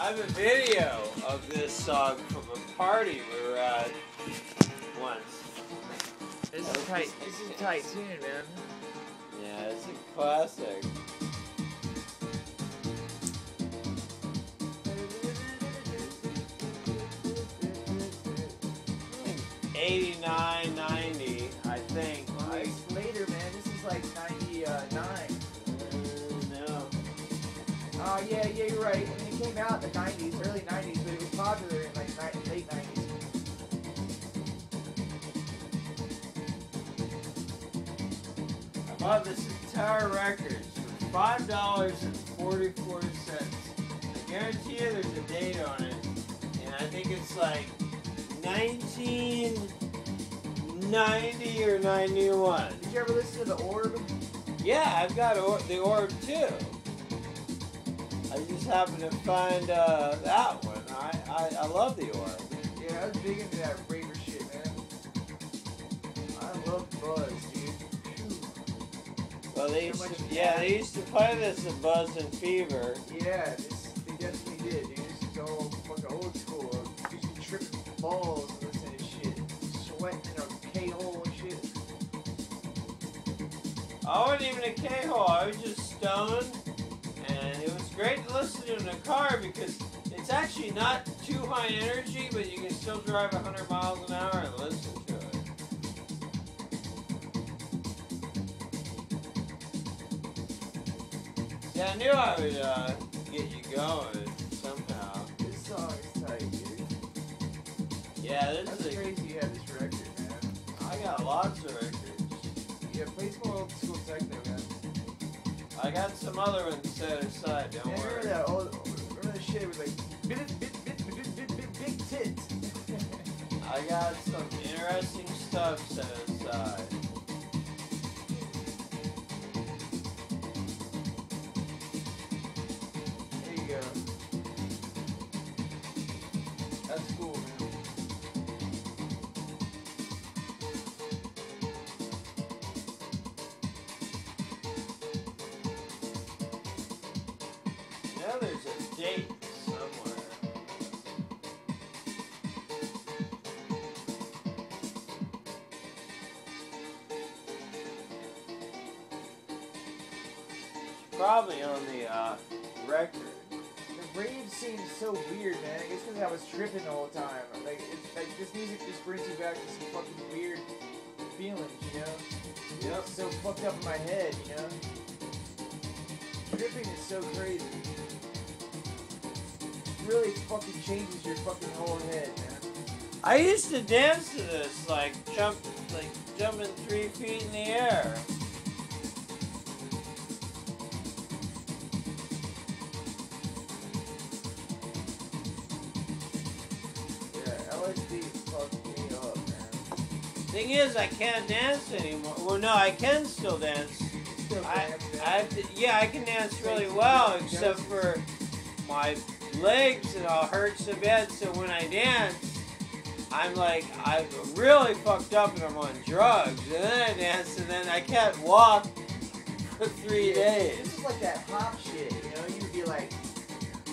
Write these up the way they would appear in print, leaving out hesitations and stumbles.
I have a video of this song from a party we were at once. This is tight. This is a tight tune, man. Yeah, it's a classic. '89, 90, I think. Released later, man. This is like 99. No. Oh, yeah, you're right. I mean, it came out in the 90s, early 90s, but it was popular in like late 90s. I bought this entire record for $5.44. I guarantee you there's a date on it, and I think it's like 1990 or 91. Did you ever listen to The Orb? Yeah, I've got the Orb too. I just happened to find that one. I love the Orb. Yeah, I was big into that raver shit, man. I love Buzz, dude. Well, they used to play this at Buzz and Fever. Yeah, they definitely did, dude. This is all fucking old school. Used to trip balls and listen to shit. Sweating in a K-hole and shit. I wasn't even a K-hole. I was just stoned. And it was great to listen to in a car because it's actually not too high energy, but you can still drive 100 miles an hour and listen to it. Yeah, I knew I would get you going somehow. This song is tight, dude. Yeah, That's crazy you have this record, man. I got lots of records. Yeah, play some old school techno, man. I got some other ones set aside, don't worry. Remember that remember that shit with like big tits. I got some interesting stuff set aside. There you go. That's cool, man. Now there's a date somewhere. It's probably on the record. The rave seems so weird, man. I guess because I was tripping the whole time. Like, it's like this music just brings you back to some fucking weird feelings, you know? Yep. It's so fucked up in my head, you know? Tripping is so crazy. It really fucking changes your fucking whole head, man. I used to dance to this, like jumping 3 feet in the air. Yeah, LSD fucked me up, man. Thing is, I can't dance anymore. Well, no, I can still dance. Still I dance, I can dance really well, except for my legs and all hurts a bit. So when I dance, I'm really fucked up and I'm on drugs. And then I dance and then I can't walk for 3 days. This is like that hop shit, you know? You'd be like,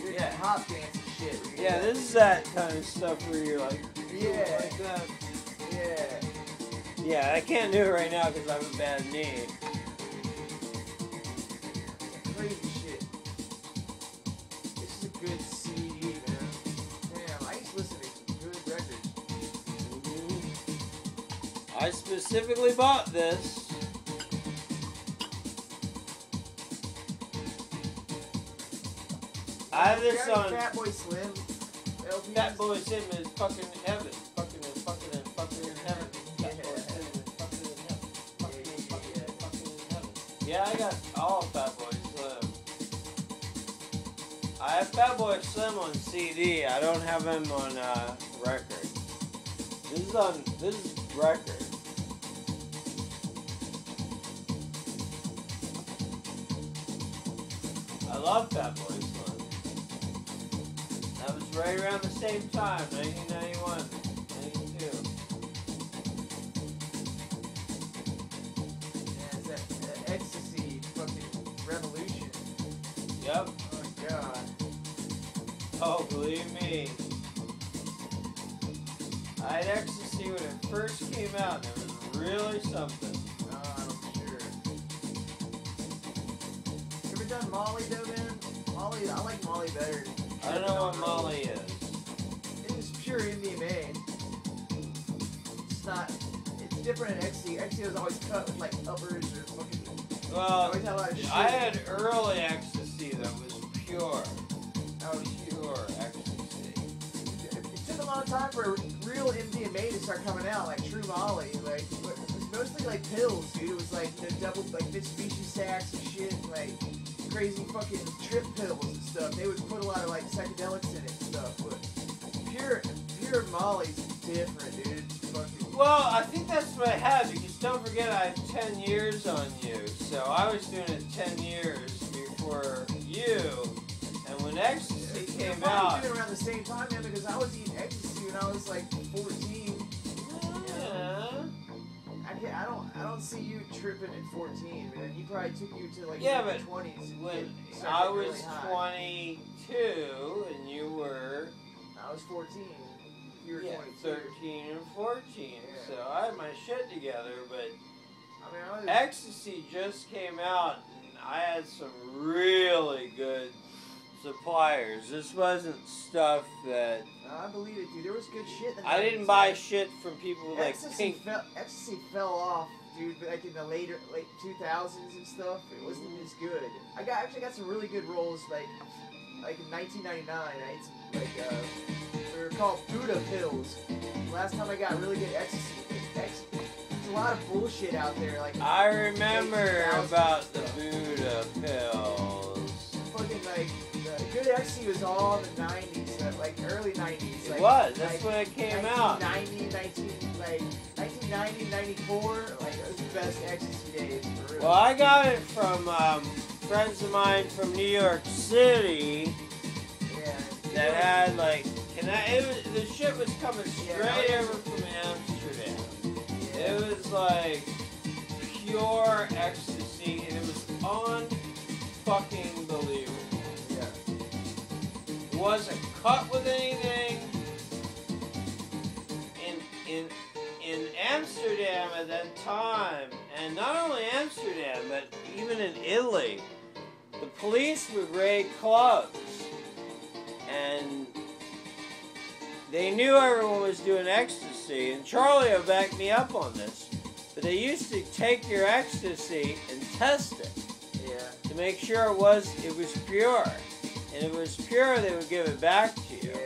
Yeah. hop dance shit. Yeah, this is that kind of stuff where you're like, Yeah. like that. Yeah. Yeah, I can't do it right now because I have a bad knee. Crazy shit. This is a good CD, man. Damn, I used to listen to some good records. I specifically bought this. I have this You got on any Fatboy Slim. LPs? Fatboy Slim is fucking in heaven. Fucking in heaven. Yeah. Fatboy Slim is fucking in heaven. Fucking in heaven. Yeah, I got all Fatboy Slim. I have Fatboy Slim on CD. I don't have him on record. This is record. I love Fatboy Slim. That was right around the same time, 1991, 92. Yeah, it's that extasy fucking revolution. Yep. Oh my god. Oh, believe me. I had ecstasy when it first came out, and it was really something. I'm sure. You ever done Molly though, man? Molly, I like Molly better. I don't know what Molly is. It's pure MDMA. It's not. It's different in ecstasy. Ecstasy was always cut with like uppers or fucking. Well, always had a lot of shit. I had early ecstasy that was pure. Oh, Pure ecstasy. it took a long time for real MDMA to start coming out, like True Molly. Like it was mostly like pills, dude. It was like double like Mitsubishi sacks and shit, and like crazy fucking trip pills and stuff. They would put a lot of like psychedelics in it and stuff, but pure Molly's different, dude. It's fucking. Well, I think that's what I had, because don't forget I have 10 years on you. So I was doing it 10 years before you. And when ecstasy came out. Doing it around the same time, man, because I was eating ecstasy when I was like 14. Yeah. I don't see you tripping at 14, man. You probably took you to like Yeah, your but 20s. when Started I getting was really high. 22 and you were I was 14. You were 22. 13 and 14. Yeah. So I had my shit together, but I mean, I was. ecstasy just came out and I had some really good suppliers. This wasn't stuff that I believe it, dude. There was good shit. In the I didn't 90s, buy man. shit from people like Pink. Ecstasy fell off, dude. Like in the late 2000s and stuff, it wasn't as good. I actually got some really good rolls, like in 1999. I ate some, they were called Buddha pills. Last time I got really good ecstasy. There's a lot of bullshit out there. Like I remember 2000s about the stuff. Buddha pills. Fucking like the good ecstasy was all in the 90s, like early 90s. It Like, was. That's like when it came out. 1990, 94. Like it was the best ecstasy days for real. Well, I got it from friends of mine from New York City Yeah. that had like, the shit was coming straight Yeah. over from Amsterdam. Yeah. It was like pure ecstasy, and it was unfucking believable. Yeah. It wasn't cut with anything. In Amsterdam at that time, and not only Amsterdam, but even in Italy, the police would raid clubs, and they knew everyone was doing ecstasy, and Charlie will back me up on this, but they used to take your ecstasy and test it Yeah. to make sure it was pure. And if it was pure, they would give it back to you. Yeah.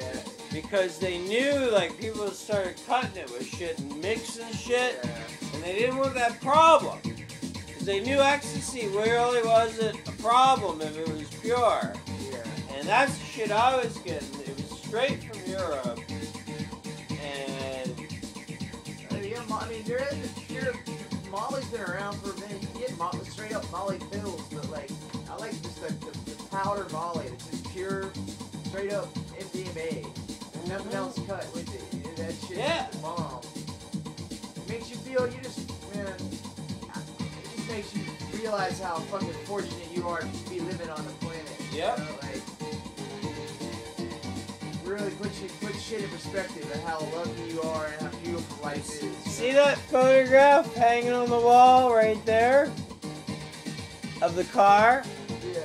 Because they knew, like, people started cutting it with shit and mixing shit, Yeah. and they didn't want that problem. Because they knew ecstasy really wasn't a problem if it was pure. Yeah. And that's the shit I was getting. It was straight from Europe. And Yeah, I mean, there is pure. Molly's been around for a minute. You can get straight up Molly pills, but like, I like just the powder Molly. It's just pure, straight up MDMA. There's nothing else cut with it. You know, that shit Yeah. is the bomb. It makes you feel, man, it just makes you realize how fucking fortunate you are to be living on the planet. Yep. You know, like, really put shit in perspective of how lucky you are and how beautiful life is. see that photograph hanging on the wall right there of the car? Yeah.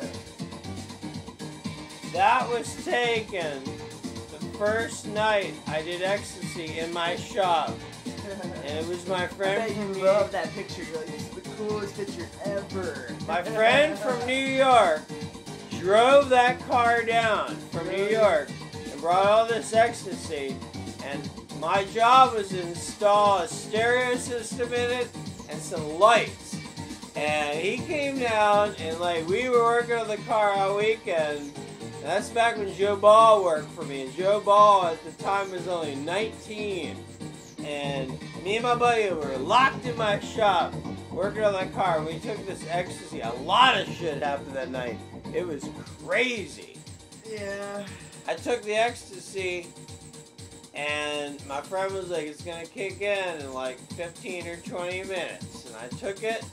That was taken the first night I did ecstasy in my shop. And it was my I friend bet from you New love that picture. You're like, this is the coolest picture ever. My friend from New York drove that car down from New York and brought all this ecstasy, and my job was to install a stereo system in it and some lights. And he came down, and like we were working on the car all weekend. And that's back when Joe Ball worked for me, and Joe Ball at the time was only 19. And me and my buddy were locked in my shop working on that car. We took this ecstasy. A lot of shit happened that night. It was crazy. Yeah. I took the ecstasy, and my friend was like, it's gonna kick in like 15 or 20 minutes. And I took it,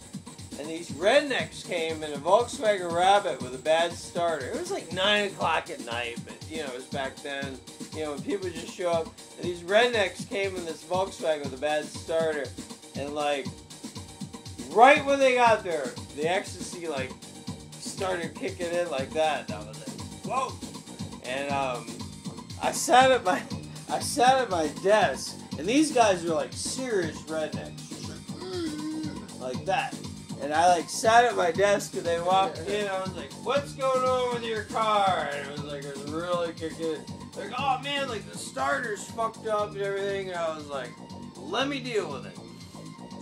and these rednecks came in a Volkswagen Rabbit with a bad starter. It was like 9 o'clock at night, but you know, it was back then. You know, when people just show up, and these rednecks came in this Volkswagen with a bad starter, and like, right when they got there, the ecstasy like started kicking in like that. And I was like, whoa! And I sat at my desk, and these guys were like serious rednecks, just like that. And I like sat at my desk, and they walked in. I was like, "What's going on with your car?" And it was really kicking. Like, "Oh man, like the starter's fucked up and everything." And I was like, "Let me deal with it."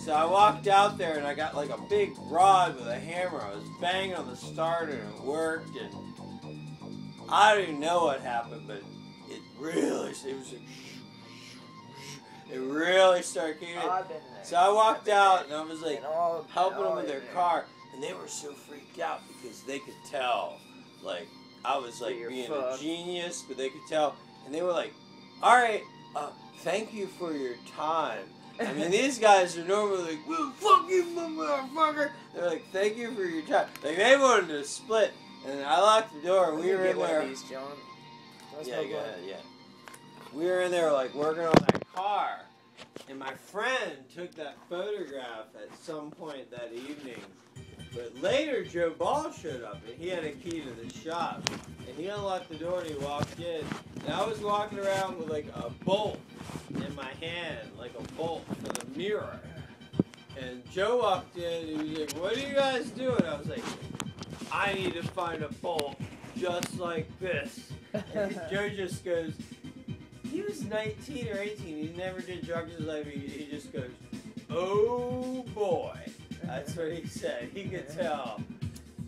So I walked out there, and I got like a big rod with a hammer. I was banging on the starter, and it worked. And I don't even know what happened, but it really started kicking in. So I walked out, and I was like helping them with their car, and they were so freaked out because they could tell, like, I was like being a genius, but they could tell, and they were like, "All right, thank you for your time." I mean, these guys are normally like, "Well, fuck you, motherfucker." They're like, "Thank you for your time." Like, they wanted to split, and I locked the door, and we were in there. Yeah, go ahead, yeah. We were in there, like, working on that car. And my friend took that photograph at some point that evening. But later, Joe Ball showed up, and he had a key to the shop. And he unlocked the door, and he walked in. And I was walking around with, like, a bolt in my hand, like a bolt for the mirror. And Joe walked in, and he was like, "What are you guys doing?" I was like, "I need to find a bolt just like this." And Joe just goes, he was 19 or 18. He never did drugs in his life. He just goes, "Oh boy." That's what he said. He could tell.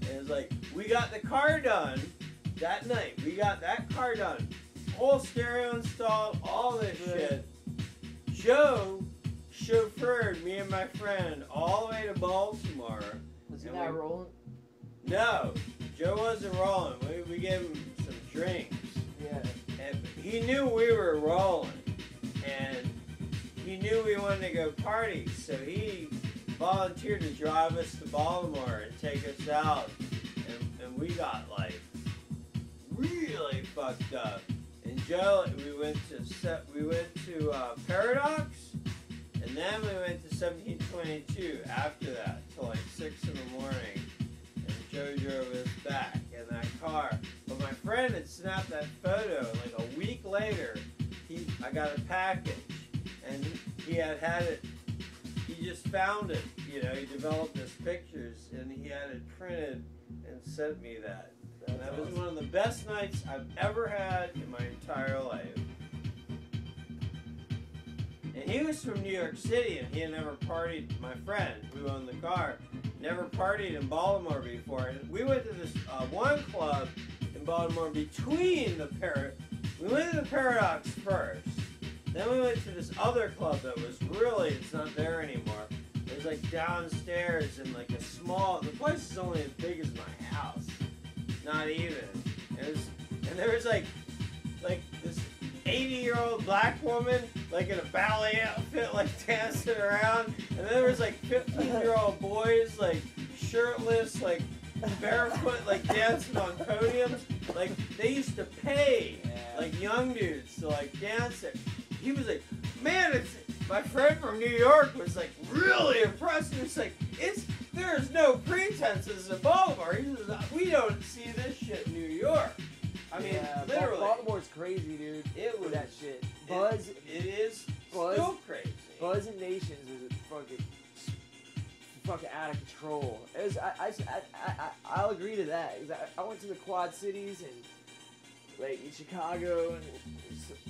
And it was like, we got the car done that night. We got that car done. Whole stereo installed, all this shit. Joe chauffeured me and my friend all the way to Baltimore. Was he not rolling? No, Joe wasn't rolling. We gave him some drinks. Yeah. And he knew we were rolling, and he knew we wanted to go party, so he volunteered to drive us to Baltimore and take us out, and we got like really fucked up. And Joe, we went to Paradox, and then we went to 1722 after that till like 6 in the morning. And Joe drove us back in that car. But my friend had snapped that photo, and like a week later, I got a package, and he had it. He just found it, you know. He developed his pictures, and he had it printed and sent me that. And that was one of the best nights I've ever had in my entire life. And he was from New York City, and he had never partied. My friend, who owned the car, never partied in Baltimore before. And we went to this one club in Baltimore between the We went to the Paradox first. Then we went to this other club that was it's not there anymore. It was like downstairs in like a the place is only as big as my house. Not even. And there was like this 80-year-old black woman, like in a ballet outfit, like dancing around. And then there was like 15-year-old boys, like shirtless, like barefoot, like dancing on podiums. Like they used to pay like young dudes to like dance it. He was like, man, my friend from New York was like really impressed. He was like, there's no pretenses in Baltimore. He was like, we don't see this shit in New York. I mean, literally. Baltimore's crazy, dude. It was that shit. Buzz. It is still crazy. Buzz and Nations was fucking out of control. It was. I'll agree to that. I went to the Quad Cities and like in Chicago and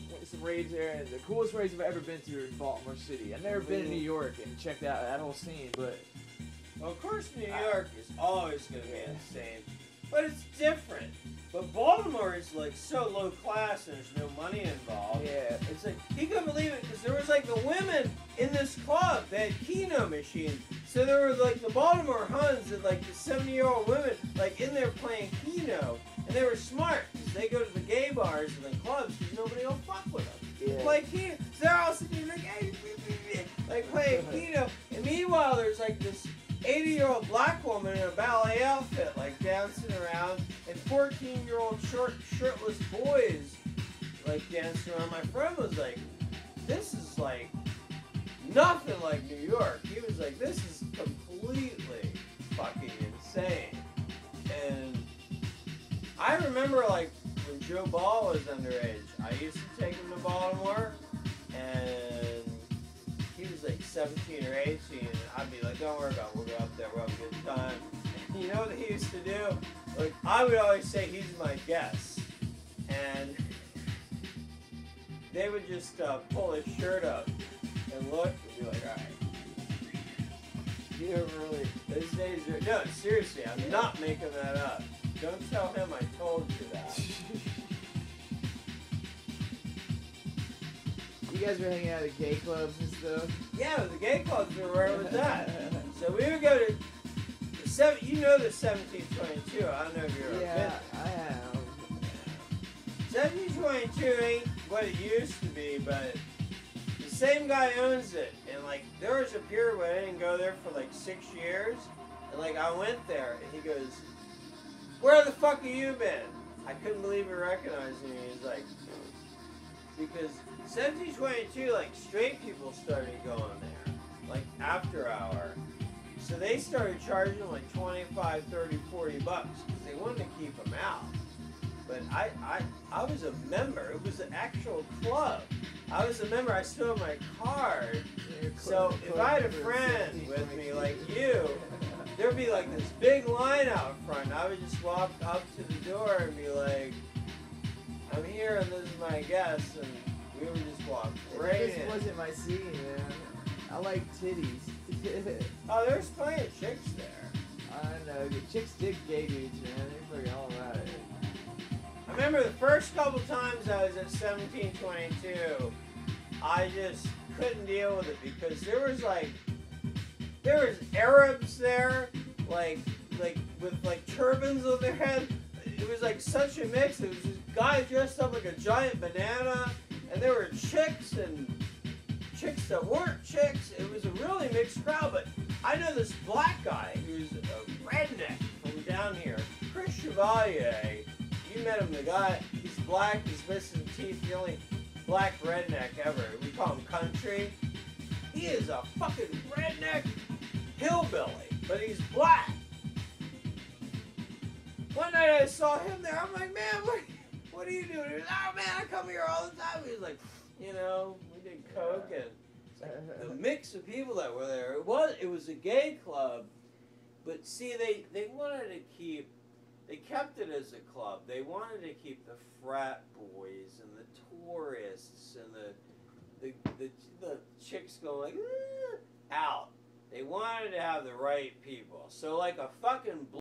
went to some raves there, and the coolest raves I've ever been to are in Baltimore City. I've never been to New York and checked out that whole scene, but of course New York is always going to be insane, but it's different. But Baltimore is like so low class and there's no money involved. Yeah. It's like, he couldn't believe it because there was like the women in this club, they had Keno machines. So there were like the Baltimore Huns and like the 70-year-old women like in there playing Keno. And they were smart because they go to the gay bars and the clubs because nobody will fuck with them. Yeah. Play Keno. So they're all sitting there like, hey, like playing Keno. And meanwhile, there's like this 80-year-old black woman in a ballet outfit, like dancing around, and 14-year-old shirtless boys, like dancing around. My friend was like, "This is like nothing like New York." He was like, "This is completely fucking insane." And I remember like when Joe Ball was underage, I used to take him to Baltimore, and he was like 17 or 18, and I'd be like, "Don't worry about it, we'll go up there, we'll have a good time." And you know what he used to do? Like, I would always say he's my guest, and they would just pull his shirt up and look and be like, "All right, you never really, those days are," no, seriously, I'm not making that up. Don't tell him I told you that. You guys were hanging out at gay clubs and stuff? Yeah, the gay clubs were where it was at. So we would go to the you know the 1722. I don't know if you're a Yeah, I have. 1722 ain't what it used to be, but the same guy owns it. And like there was a period where I didn't go there for like 6 years, and like I went there, and he goes, "Where the fuck have you been?" I couldn't believe he recognized me. He's like, because 1722, like straight people started going there, like after hour. So they started charging like 25, 30, 40 bucks because they wanted to keep them out. But I was a member. It was an actual club. I was a member. I still have my card. So if I had a friend with me like you, there'd be like this big line out front. I would just walk up to the door and be like, "I'm here and this is my guest," and we would just walk right in. This wasn't my scene, man. I like titties. Oh, there's plenty of chicks there. I know. Chicks dig gay dudes, man. They're fucking all about it. I remember the first couple times I was at 1722, I just couldn't deal with it because there was Arabs there, like with like turbans on their head. It was like such a mix. There was this guy dressed up like a giant banana, and there were chicks and chicks that weren't chicks. It was a really mixed crowd, but I know this black guy who's a redneck from down here, Chris Chevalier. You met him, the guy, he's black, he's missing teeth, the only black redneck ever. We call him Country. He is a fucking redneck hillbilly, but he's black. One night I saw him there, I'm like, "Man, what are you doing?" He was, "Oh man, I come here all the time." He was like, you know, we did coke, and the mix of people that were there, it was a gay club, but see, they wanted to keep, they kept it as a club. They wanted to keep the frat boys and the tourists and the chicks going like, out. They wanted to have the right people. So like a fucking